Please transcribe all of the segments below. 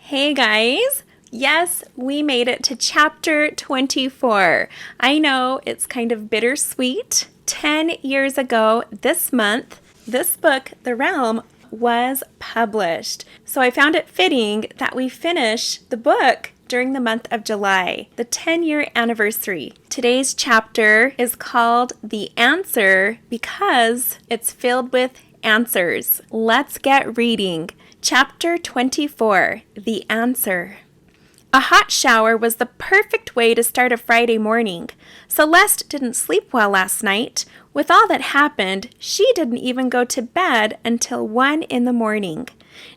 Hey guys! Yes, we made it to chapter 24. I know it's kind of bittersweet. 10 years ago this month, this book, The Realm, was published. So I found it fitting that we finish the book during the month of July, the 10-year anniversary. Today's chapter is called The Answer because it's filled with answers. Let's get reading. Chapter 24, The Answer. A hot shower was the perfect way to start a Friday morning. Celeste didn't sleep well last night. With all that happened, she didn't even go to bed until 1 in the morning.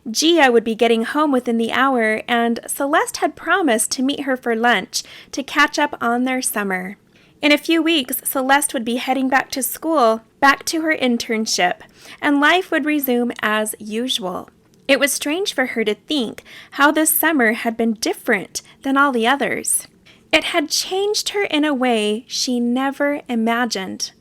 Gia would be getting home within the hour, and Celeste had promised to meet her for lunch to catch up on their summer. In a few weeks, Celeste would be heading back to school, back to her internship, and life would resume as usual. It was strange for her to think how this summer had been different than all the others. It had changed her in a way she never imagined.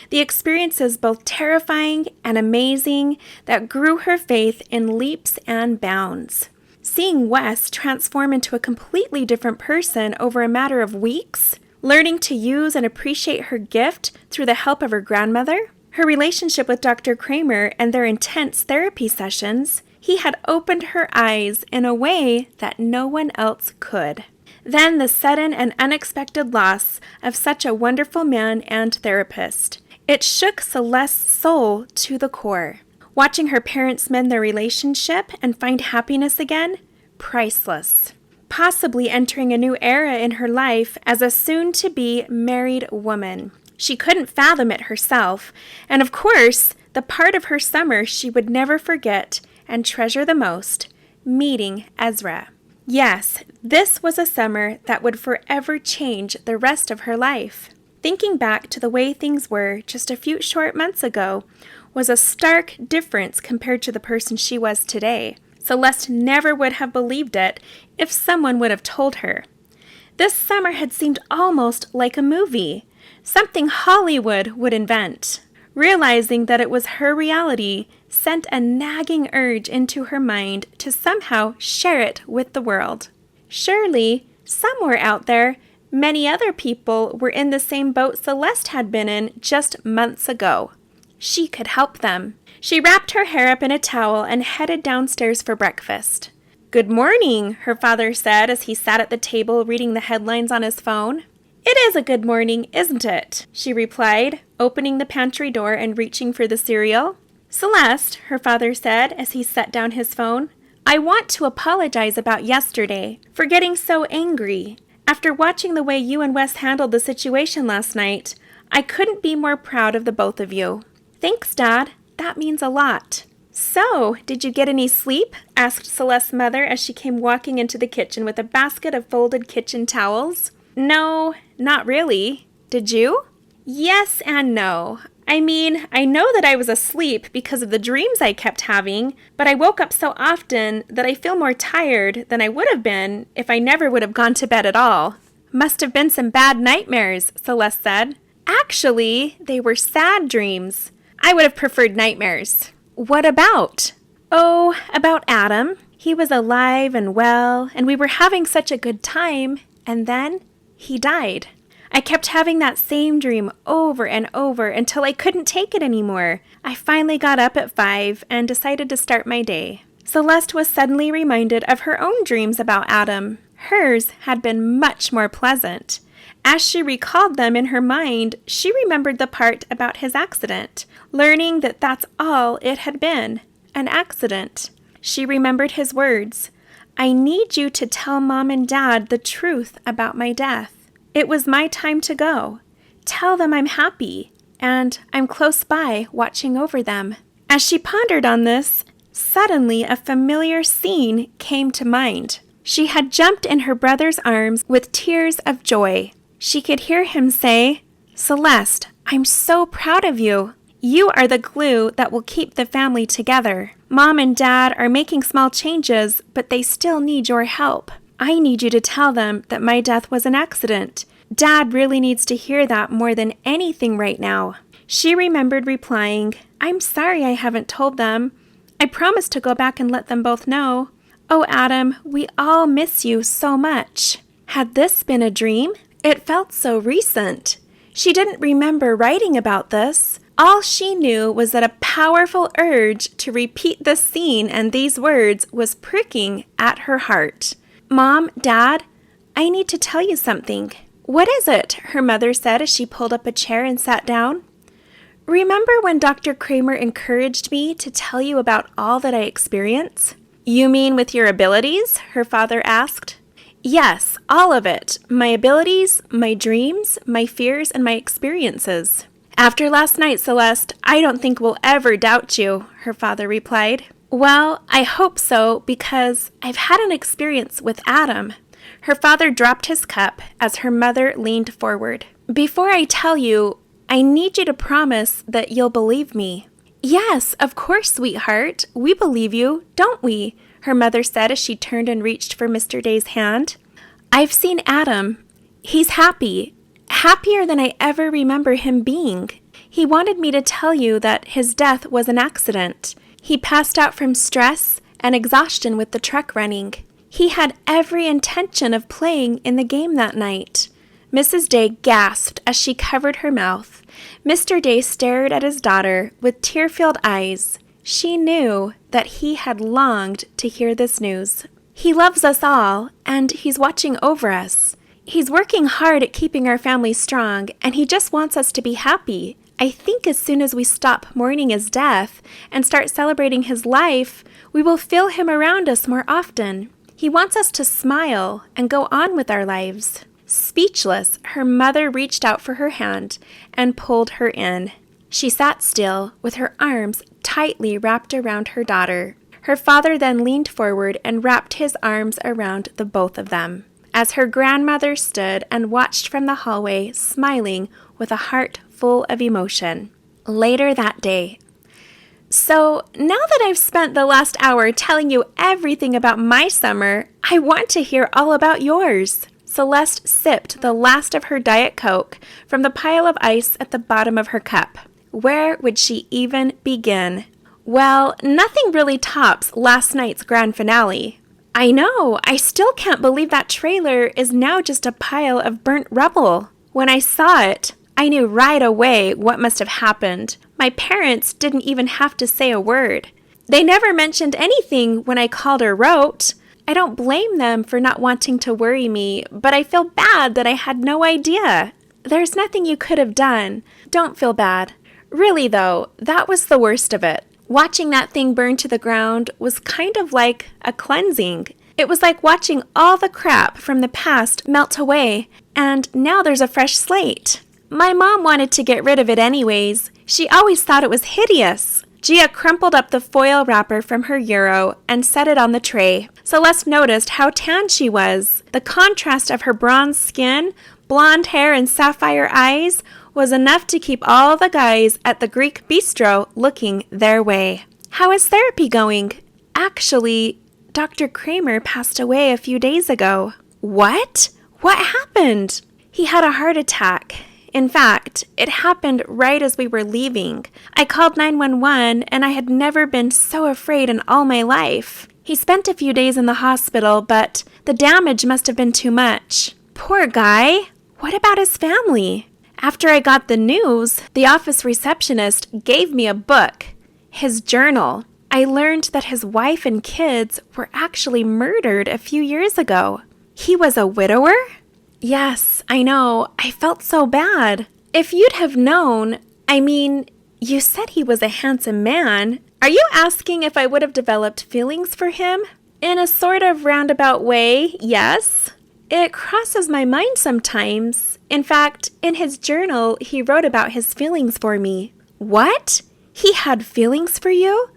The experiences both terrifying and amazing that grew her faith in leaps and bounds. Seeing Wes transform into a completely different person over a matter of weeks, learning to use and appreciate her gift through the help of her grandmother, her relationship with Dr. Kramer and their intense therapy sessions, he had opened her eyes in a way that no one else could. Then the sudden and unexpected loss of such a wonderful man and therapist. It shook Celeste's soul to the core. Watching her parents mend their relationship and find happiness again, priceless. Possibly entering a new era in her life as a soon-to-be married woman. She couldn't fathom it herself, and of course, the part of her summer she would never forget and treasure the most, meeting Ezra. Yes, this was a summer that would forever change the rest of her life. Thinking back to the way things were just a few short months ago was a stark difference compared to the person she was today. Celeste never would have believed it if someone would have told her. This summer had seemed almost like a movie, something Hollywood would invent. Realizing that it was her reality sent a nagging urge into her mind to somehow share it with the world. Surely, somewhere out there, many other people were in the same boat Celeste had been in just months ago. She could help them. She wrapped her hair up in a towel and headed downstairs for breakfast. "Good morning," her father said as he sat at the table reading the headlines on his phone. "It is a good morning, isn't it?" she replied, opening the pantry door and reaching for the cereal. "Celeste," her father said as he set down his phone, "I want to apologize about yesterday, for getting so angry. After watching the way you and Wes handled the situation last night, I couldn't be more proud of the both of you." "Thanks, Dad. That means a lot." "So, did you get any sleep?" asked Celeste's mother as she came walking into the kitchen with a basket of folded kitchen towels. "No, not really. Did you?" "Yes and no. I mean, I know that I was asleep because of the dreams I kept having, but I woke up so often that I feel more tired than I would have been if I never would have gone to bed at all." "Must have been some bad nightmares," Celeste said. "Actually, they were sad dreams. I would have preferred nightmares." "What about?" "Oh, about Adam. He was alive and well, and we were having such a good time, and then he died. I kept having that same dream over and over until I couldn't take it anymore. I finally got up at 5 and decided to start my day." Celeste was suddenly reminded of her own dreams about Adam. Hers had been much more pleasant. As she recalled them in her mind, she remembered the part about his accident, learning that that's all it had been, an accident. She remembered his words, "I need you to tell Mom and Dad the truth about my death. It was my time to go. Tell them I'm happy, and I'm close by watching over them." As she pondered on this, suddenly a familiar scene came to mind. She had jumped in her brother's arms with tears of joy. She could hear him say, "Celeste, I'm so proud of you. You are the glue that will keep the family together. Mom and Dad are making small changes, but they still need your help. I need you to tell them that my death was an accident. Dad really needs to hear that more than anything right now." She remembered replying, "I'm sorry I haven't told them. I promised to go back and let them both know." Oh, Adam, we all miss you so much. Had this been a dream? It felt so recent. She didn't remember writing about this. All she knew was that a powerful urge to repeat the scene and these words was pricking at her heart. Mom, Dad, I need to tell you something. What is it? Her mother said as she pulled up a chair and sat down. Remember when Dr. Kramer encouraged me to tell you about all that I experience? You mean with your abilities? Her father asked. Yes, all of it. My abilities, my dreams, my fears, and my experiences. After last night, Celeste, I don't think we'll ever doubt you, her father replied. Well, I hope so, because I've had an experience with Adam. Her father dropped his cup as her mother leaned forward. Before I tell you, I need you to promise that you'll believe me. Yes, of course, sweetheart. We believe you, don't we? Her mother said as she turned and reached for Mr. Day's hand. I've seen Adam. He's happy. Happier than I ever remember him being. He wanted me to tell you that his death was an accident. He passed out from stress and exhaustion with the truck running. He had every intention of playing in the game that night. Mrs. Day gasped as she covered her mouth. Mr. Day stared at his daughter with tear-filled eyes. She knew that he had longed to hear this news. He loves us all, and he's watching over us. He's working hard at keeping our family strong, and he just wants us to be happy. I think as soon as we stop mourning his death and start celebrating his life, we will feel him around us more often. He wants us to smile and go on with our lives. Speechless, her mother reached out for her hand and pulled her in. She sat still, with her arms tightly wrapped around her daughter. Her father then leaned forward and wrapped his arms around the both of them, as her grandmother stood and watched from the hallway, smiling with a heart full of emotion. Later that day. So, now that I've spent the last hour telling you everything about my summer, I want to hear all about yours. Celeste sipped the last of her Diet Coke from the pile of ice at the bottom of her cup. Where would she even begin? Well, nothing really tops last night's grand finale. I know, I still can't believe that trailer is now just a pile of burnt rubble. When I saw it, I knew right away what must have happened. My parents didn't even have to say a word. They never mentioned anything when I called or wrote. I don't blame them for not wanting to worry me, but I feel bad that I had no idea. There's nothing you could have done. Don't feel bad. Really, though, that was the worst of it. Watching that thing burn to the ground was kind of like a cleansing. It was like watching all the crap from the past melt away, and now there's a fresh slate. My mom wanted to get rid of it anyways. She always thought it was hideous. Gia crumpled up the foil wrapper from her Euro and set it on the tray. Celeste noticed how tan she was. The contrast of her bronze skin, blonde hair, and sapphire eyes was enough to keep all the guys at the Greek bistro looking their way. How is therapy going? Actually, Dr. Kramer passed away a few days ago. What? What happened? He had a heart attack. In fact, it happened right as we were leaving. I called 911, and I had never been so afraid in all my life. He spent a few days in the hospital, but the damage must have been too much. Poor guy. What about his family? After I got the news, the office receptionist gave me a book, his journal. I learned that his wife and kids were actually murdered a few years ago. He was a widower? Yes, I know. I felt so bad. If you'd have known, you said he was a handsome man. Are you asking if I would have developed feelings for him? In a sort of roundabout way, yes. It crosses my mind sometimes. In fact, in his journal, he wrote about his feelings for me. What? He had feelings for you?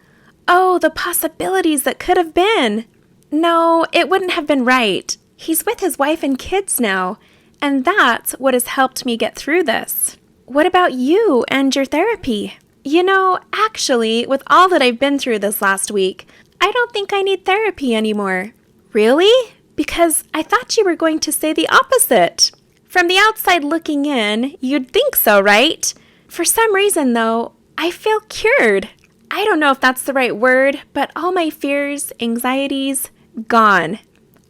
Oh, the possibilities that could have been. No, it wouldn't have been right. He's with his wife and kids now, and that's what has helped me get through this. What about you and your therapy? Actually, with all that I've been through this last week, I don't think I need therapy anymore. Really? Because I thought you were going to say the opposite. From the outside looking in, you'd think so, right? For some reason, though, I feel cured. I don't know if that's the right word, but all my fears, anxieties, gone.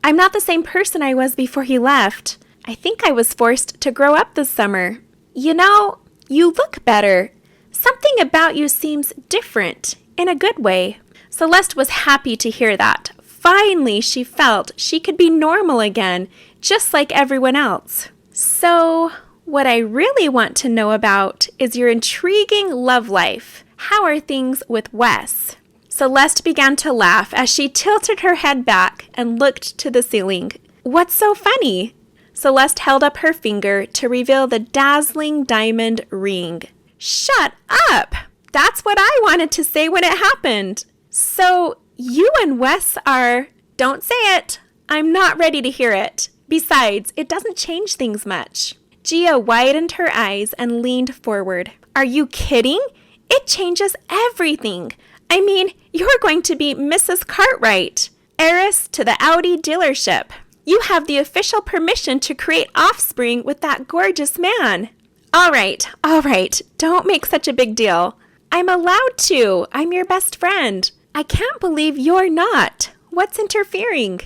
I'm not the same person I was before he left. I think I was forced to grow up this summer. You know, you look better. Something about you seems different, in a good way. Celeste was happy to hear that. Finally, she felt she could be normal again, just like everyone else. So, what I really want to know about is your intriguing love life. How are things with Wes? Celeste began to laugh as she tilted her head back and looked to the ceiling. What's so funny? Celeste held up her finger to reveal the dazzling diamond ring. Shut up! That's what I wanted to say when it happened. So, you and Wes are... Don't say it. I'm not ready to hear it. Besides, it doesn't change things much. Gia widened her eyes and leaned forward. Are you kidding? It changes everything. I mean, you're going to be Mrs. Cartwright, heiress to the Audi dealership. You have the official permission to create offspring with that gorgeous man. All right, don't make such a big deal. I'm allowed to. I'm your best friend. I can't believe you're not. What's interfering?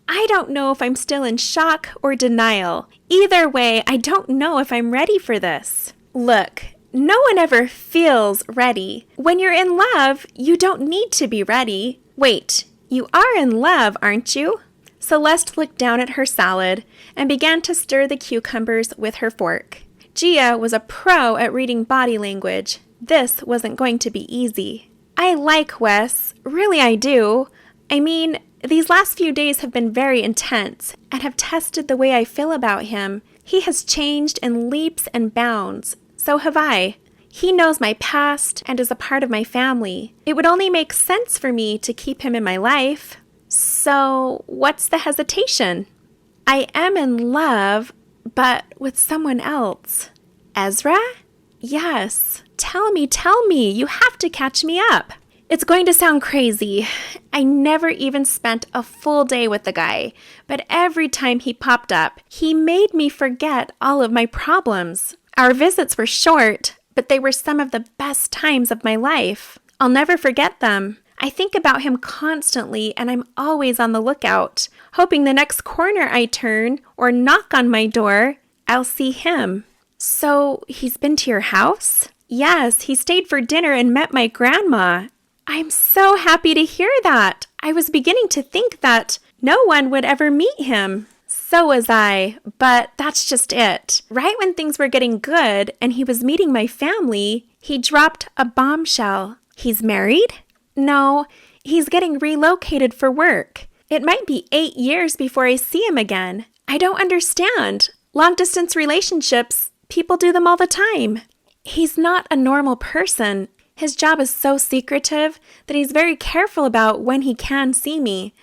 I don't know if I'm still in shock or denial. Either way, I don't know if I'm ready for this. Look, no one ever feels ready. When you're in love, you don't need to be ready. Wait, you are in love, aren't you? Celeste looked down at her salad and began to stir the cucumbers with her fork. Gia was a pro at reading body language. This wasn't going to be easy. I like Wes. Really, I do. I mean, these last few days have been very intense and have tested the way I feel about him. He has changed in leaps and bounds. So have I. He knows my past and is a part of my family. It would only make sense for me to keep him in my life. So, what's the hesitation? I am in love, but with someone else. Ezra? Yes. Tell me. You have to catch me up. It's going to sound crazy. I never even spent a full day with the guy, but every time he popped up, he made me forget all of my problems. Our visits were short, but they were some of the best times of my life. I'll never forget them. I think about him constantly, and I'm always on the lookout, hoping the next corner I turn or knock on my door, I'll see him. So, he's been to your house? Yes, he stayed for dinner and met my grandma. I'm so happy to hear that. I was beginning to think that no one would ever meet him. So was I, but that's just it. Right when things were getting good and he was meeting my family, he dropped a bombshell. He's married? No, he's getting relocated for work. It might be 8 years before I see him again. I don't understand. Long-distance relationships, people do them all the time. He's not a normal person. His job is so secretive that he's very careful about when he can see me.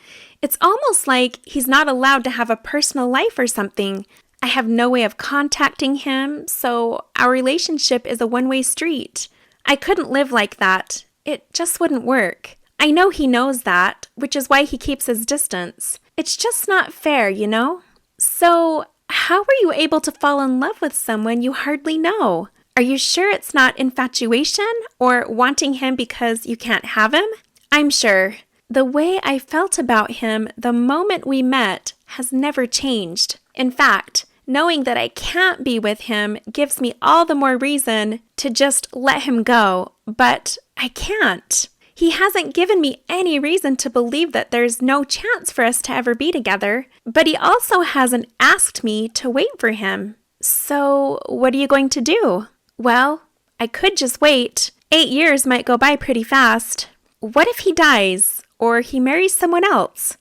It's almost like he's not allowed to have a personal life or something. I have no way of contacting him, so our relationship is a one-way street. I couldn't live like that. It just wouldn't work. I know he knows that, which is why he keeps his distance. It's just not fair, you know? So, how were you able to fall in love with someone you hardly know? Are you sure it's not infatuation or wanting him because you can't have him? I'm sure. The way I felt about him the moment we met has never changed. In fact, knowing that I can't be with him gives me all the more reason to just let him go, but I can't. He hasn't given me any reason to believe that there's no chance for us to ever be together, but he also hasn't asked me to wait for him. So, what are you going to do? Well, I could just wait. 8 years might go by pretty fast. What if he dies, or he marries someone else?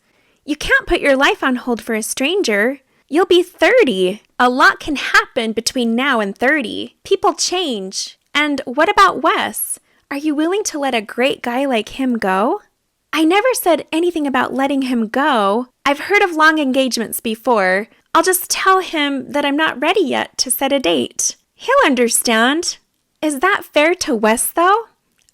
You can't put your life on hold for a stranger. You'll be 30. A lot can happen between now and 30. People change. And what about Wes? Are you willing to let a great guy like him go? I never said anything about letting him go. I've heard of long engagements before. I'll just tell him that I'm not ready yet to set a date. He'll understand. Is that fair to Wes, though?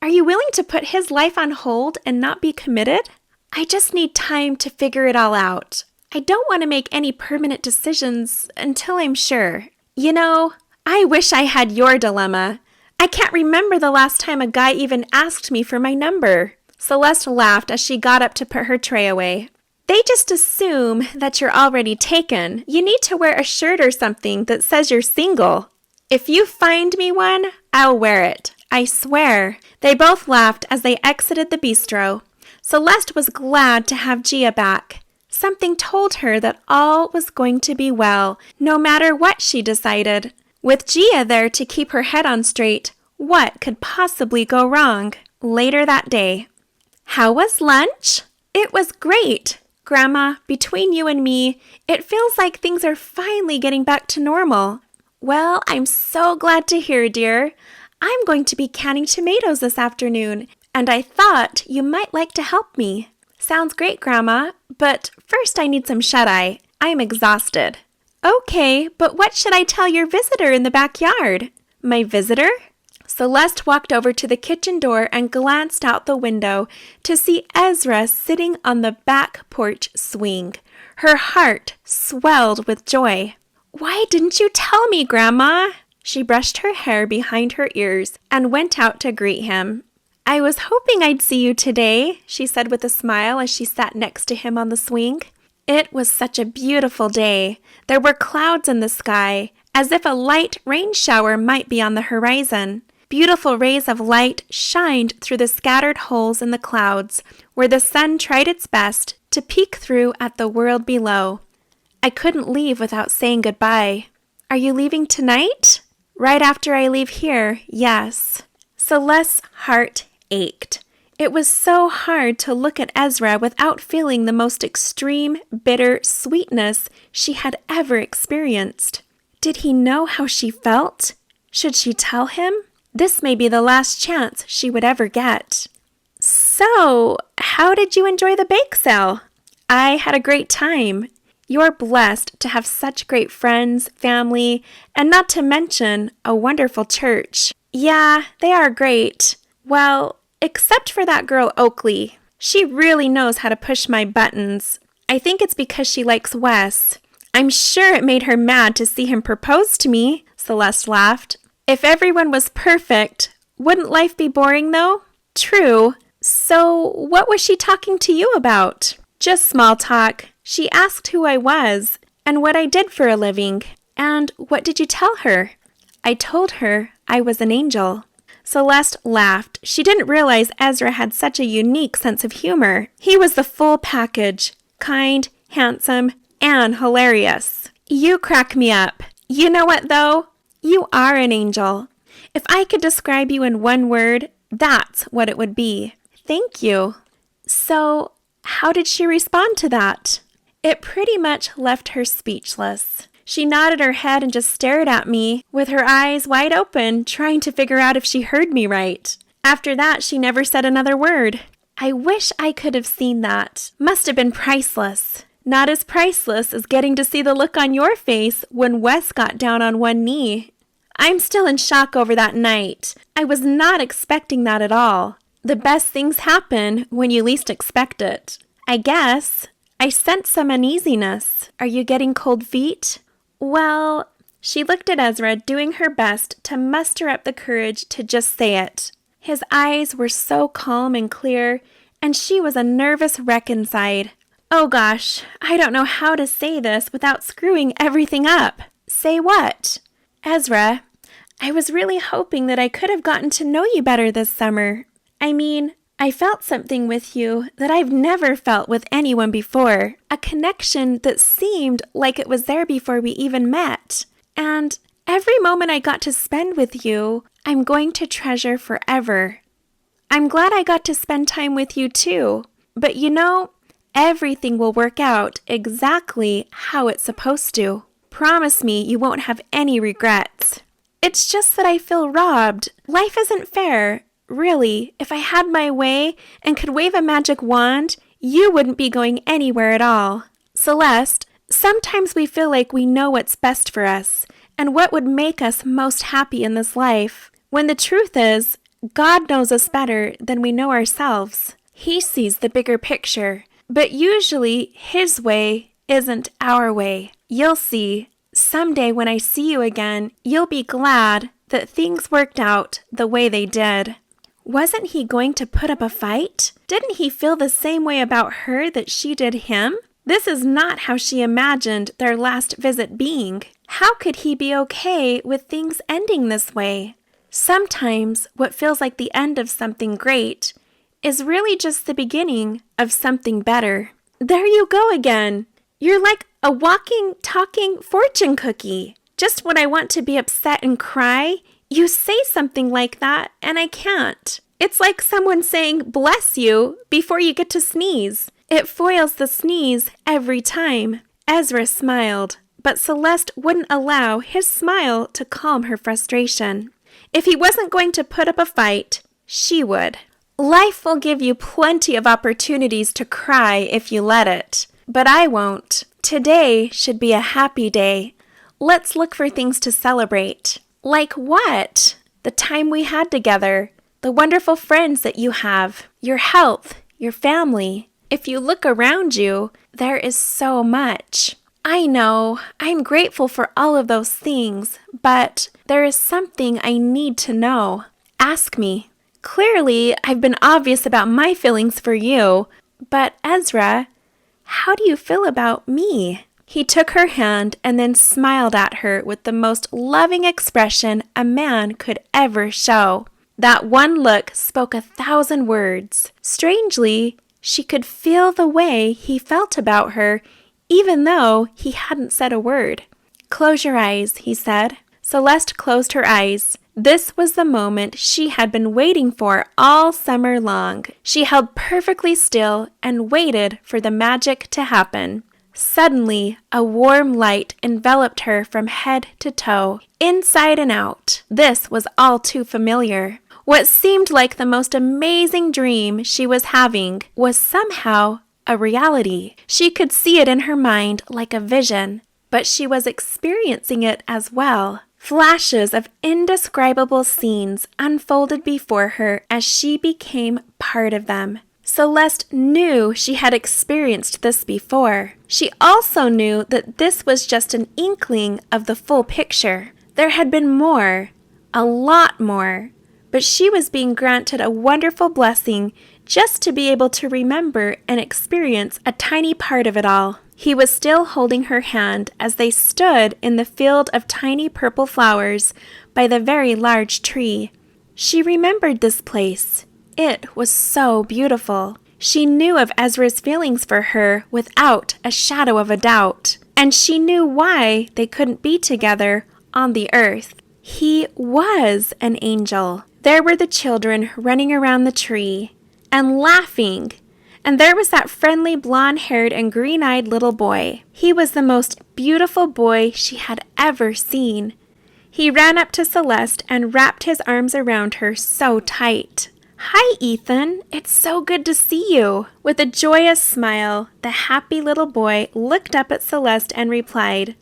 Are you willing to put his life on hold and not be committed? I just need time to figure it all out. I don't want to make any permanent decisions until I'm sure. You know, I wish I had your dilemma. I can't remember the last time a guy even asked me for my number. Celeste laughed as she got up to put her tray away. They just assume that you're already taken. You need to wear a shirt or something that says you're single. If you find me one, I'll wear it. I swear. They both laughed as they exited the bistro. Celeste was glad to have Gia back. Something told her that all was going to be well, no matter what she decided. With Gia there to keep her head on straight, what could possibly go wrong? Later that day. How was lunch? It was great. Grandma, between you and me, it feels like things are finally getting back to normal. Well, I'm so glad to hear, dear. I'm going to be canning tomatoes this afternoon, and I thought you might like to help me. Sounds great, Grandma, but first I need some shut-eye. I'm exhausted. Okay, but what should I tell your visitor in the backyard? My visitor? Celeste walked over to the kitchen door and glanced out the window to see Ezra sitting on the back porch swing. Her heart swelled with joy. Why didn't you tell me, Grandma? She brushed her hair behind her ears and went out to greet him. I was hoping I'd see you today, she said with a smile as she sat next to him on the swing. It was such a beautiful day. There were clouds in the sky, as if a light rain shower might be on the horizon. Beautiful rays of light shined through the scattered holes in the clouds, where the sun tried its best to peek through at the world below. I couldn't leave without saying goodbye. Are you leaving tonight? Right after I leave here, yes. Celeste's heart ached. It was so hard to look at Ezra without feeling the most extreme, bitter sweetness she had ever experienced. Did he know how she felt? Should she tell him? This may be the last chance she would ever get. So, how did you enjoy the bake sale? I had a great time. You're blessed to have such great friends, family, and not to mention a wonderful church. Yeah, they are great. Well, except for that girl Oakley. She really knows how to push my buttons. I think it's because she likes Wes. I'm sure it made her mad to see him propose to me, Celeste laughed. If everyone was perfect, wouldn't life be boring though? True. So, what was she talking to you about? Just small talk. She asked who I was and what I did for a living. And what did you tell her? I told her I was an angel. Celeste laughed. She didn't realize Ezra had such a unique sense of humor. He was the full package. Kind, handsome, and hilarious. You crack me up. You know what, though? You are an angel. If I could describe you in one word, that's what it would be. Thank you. So, how did she respond to that? It pretty much left her speechless. She nodded her head and just stared at me with her eyes wide open, trying to figure out if she heard me right. After that, she never said another word. I wish I could have seen that. Must have been priceless. Not as priceless as getting to see the look on your face when Wes got down on one knee. I'm still in shock over that night. I was not expecting that at all. The best things happen when you least expect it. I guess. I sense some uneasiness. Are you getting cold feet? Well, she looked at Ezra, doing her best to muster up the courage to just say it. His eyes were so calm and clear, and she was a nervous wreck inside. Oh gosh, I don't know how to say this without screwing everything up. Say what? Ezra, I was really hoping that I could have gotten to know you better this summer. I mean, I felt something with you that I've never felt with anyone before. A connection that seemed like it was there before we even met. And every moment I got to spend with you, I'm going to treasure forever. I'm glad I got to spend time with you too. But you know, everything will work out exactly how it's supposed to. Promise me you won't have any regrets. It's just that I feel robbed. Life isn't fair. Really, if I had my way and could wave a magic wand, you wouldn't be going anywhere at all. Celeste, sometimes we feel like we know what's best for us and what would make us most happy in this life, when the truth is, God knows us better than we know ourselves. He sees the bigger picture, but usually His way isn't our way. You'll see. Someday when I see you again, you'll be glad that things worked out the way they did. Wasn't he going to put up a fight? Didn't he feel the same way about her that she did him? This is not how she imagined their last visit being. How could he be okay with things ending this way? Sometimes what feels like the end of something great is really just the beginning of something better. There you go again. You're like a walking, talking fortune cookie. Just when I want to be upset and cry, you say something like that and I can't. It's like someone saying bless you before you get to sneeze. It foils the sneeze every time. Ezra smiled, but Celeste wouldn't allow his smile to calm her frustration. If he wasn't going to put up a fight, she would. Life will give you plenty of opportunities to cry if you let it, but I won't. Today should be a happy day. Let's look for things to celebrate. Like what? The time we had together, the wonderful friends that you have, your health, your family. If you look around you, there is so much. I know, I'm grateful for all of those things, but there is something I need to know. Ask me. Clearly, I've been obvious about my feelings for you, but Ezra, how do you feel about me? He took her hand and then smiled at her with the most loving expression a man could ever show. That one look spoke 1,000 words. Strangely, she could feel the way he felt about her, even though he hadn't said a word. Close your eyes, he said. Celeste closed her eyes. This was the moment she had been waiting for all summer long. She held perfectly still and waited for the magic to happen. Suddenly, a warm light enveloped her from head to toe, inside and out. This was all too familiar. What seemed like the most amazing dream she was having was somehow a reality. She could see it in her mind like a vision, but she was experiencing it as well. Flashes of indescribable scenes unfolded before her as she became part of them. Celeste knew she had experienced this before. She also knew that this was just an inkling of the full picture. There had been more, a lot more, but she was being granted a wonderful blessing just to be able to remember and experience a tiny part of it all. He was still holding her hand as they stood in the field of tiny purple flowers by the very large tree. She remembered this place. It was so beautiful. She knew of Ezra's feelings for her without a shadow of a doubt, and she knew why they couldn't be together on the earth. He was an angel. There were the children running around the tree and laughing. And there was that friendly blonde-haired and green-eyed little boy. He was the most beautiful boy she had ever seen. He ran up to Celeste and wrapped his arms around her so tight. "Hi, Ethan. It's so good to see you." With a joyous smile, the happy little boy looked up at Celeste and replied,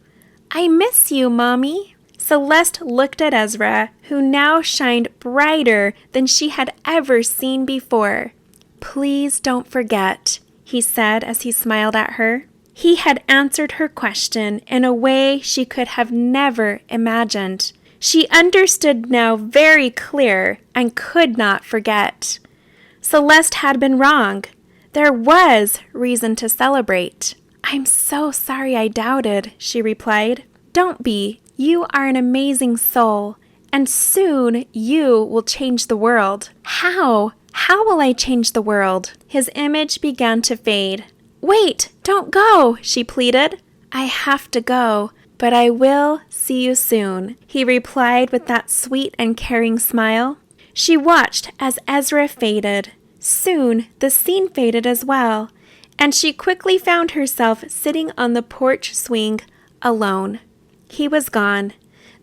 "I miss you, Mommy." Celeste looked at Ezra, who now shined brighter than she had ever seen before. "Please don't forget," he said as he smiled at her. He had answered her question in a way she could have never imagined. She understood now very clear and could not forget. Celeste had been wrong. There was reason to celebrate. "I'm so sorry I doubted," she replied. "Don't be. You are an amazing soul, and soon you will change the world." "How? How will I change the world?" His image began to fade. "Wait, don't go," she pleaded. "I have to go, but I will see you soon," he replied with that sweet and caring smile. She watched as Ezra faded. Soon the scene faded as well, and she quickly found herself sitting on the porch swing alone. He was gone.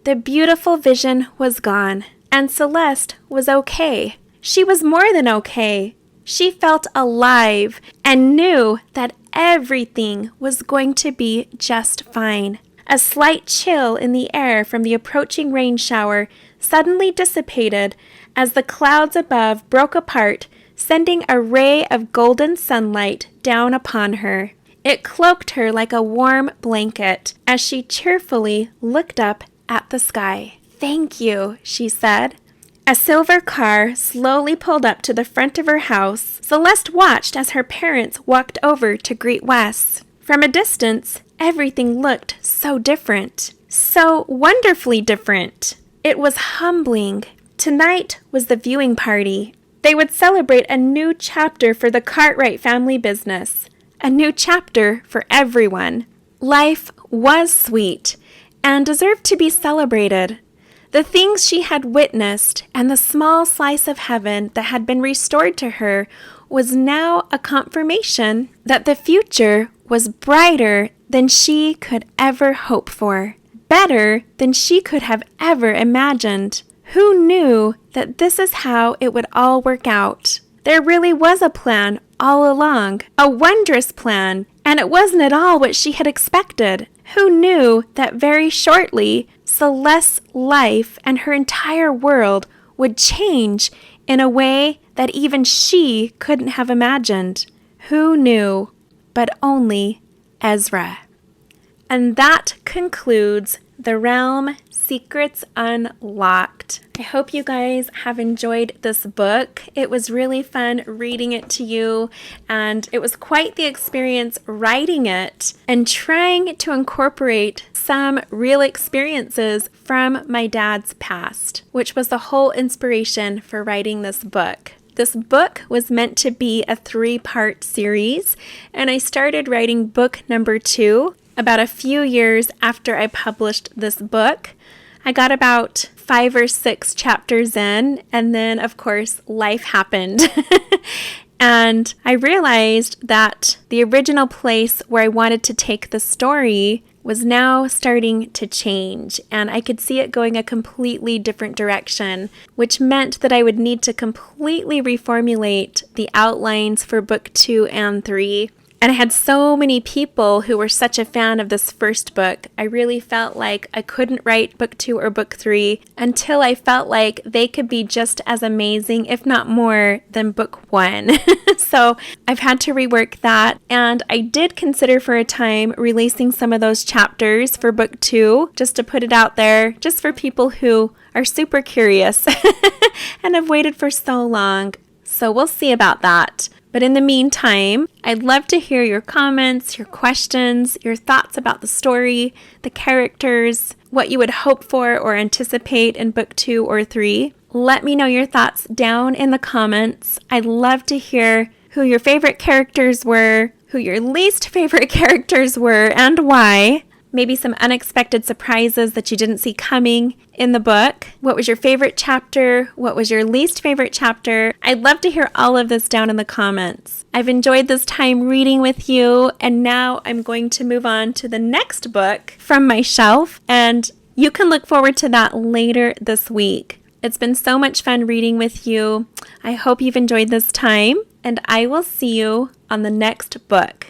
The beautiful vision was gone, and Celeste was okay. She was more than okay. She felt alive and knew that everything was going to be just fine. A slight chill in the air from the approaching rain shower suddenly dissipated as the clouds above broke apart, sending a ray of golden sunlight down upon her. It cloaked her like a warm blanket as she cheerfully looked up at the sky. "Thank you," she said. A silver car slowly pulled up to the front of her house. Celeste watched as her parents walked over to greet Wes. From a distance, everything looked so different. So wonderfully different. It was humbling. Tonight was the viewing party. They would celebrate a new chapter for the Cartwright family business. A new chapter for everyone. Life was sweet and deserved to be celebrated. The things she had witnessed and the small slice of heaven that had been restored to her was now a confirmation that the future was brighter than she could ever hope for, better than she could have ever imagined. Who knew that this is how it would all work out? There really was a plan all along, a wondrous plan, and it wasn't at all what she had expected. Who knew that very shortly, Celeste's life and her entire world would change in a way that even she couldn't have imagined? Who knew? But only Ezra. And that concludes The Realm Secrets Unlocked. I hope you guys have enjoyed this book. It was really fun reading it to you, and it was quite the experience writing it and trying to incorporate some real experiences from my dad's past, which was the whole inspiration for writing this book. This book was meant to be a 3-part series, and I started writing book number 2 about a few years after I published this book. I got about 5 or 6 chapters in, and then, of course, life happened. And I realized that the original place where I wanted to take the story was now starting to change, and I could see it going a completely different direction, which meant that I would need to completely reformulate the outlines for book 2 and 3. And I had so many people who were such a fan of this first book. I really felt like I couldn't write book 2 or book 3 until I felt like they could be just as amazing, if not more, than book 1. So I've had to rework that. And I did consider for a time releasing some of those chapters for book 2, just to put it out there, just for people who are super curious and have waited for so long. So we'll see about that. But in the meantime, I'd love to hear your comments, your questions, your thoughts about the story, the characters, what you would hope for or anticipate in book 2 or 3. Let me know your thoughts down in the comments. I'd love to hear who your favorite characters were, who your least favorite characters were, and why. Maybe some unexpected surprises that you didn't see coming in the book. What was your favorite chapter? What was your least favorite chapter? I'd love to hear all of this down in the comments. I've enjoyed this time reading with you, and now I'm going to move on to the next book from my shelf, and you can look forward to that later this week. It's been so much fun reading with you. I hope you've enjoyed this time, and I will see you on the next book.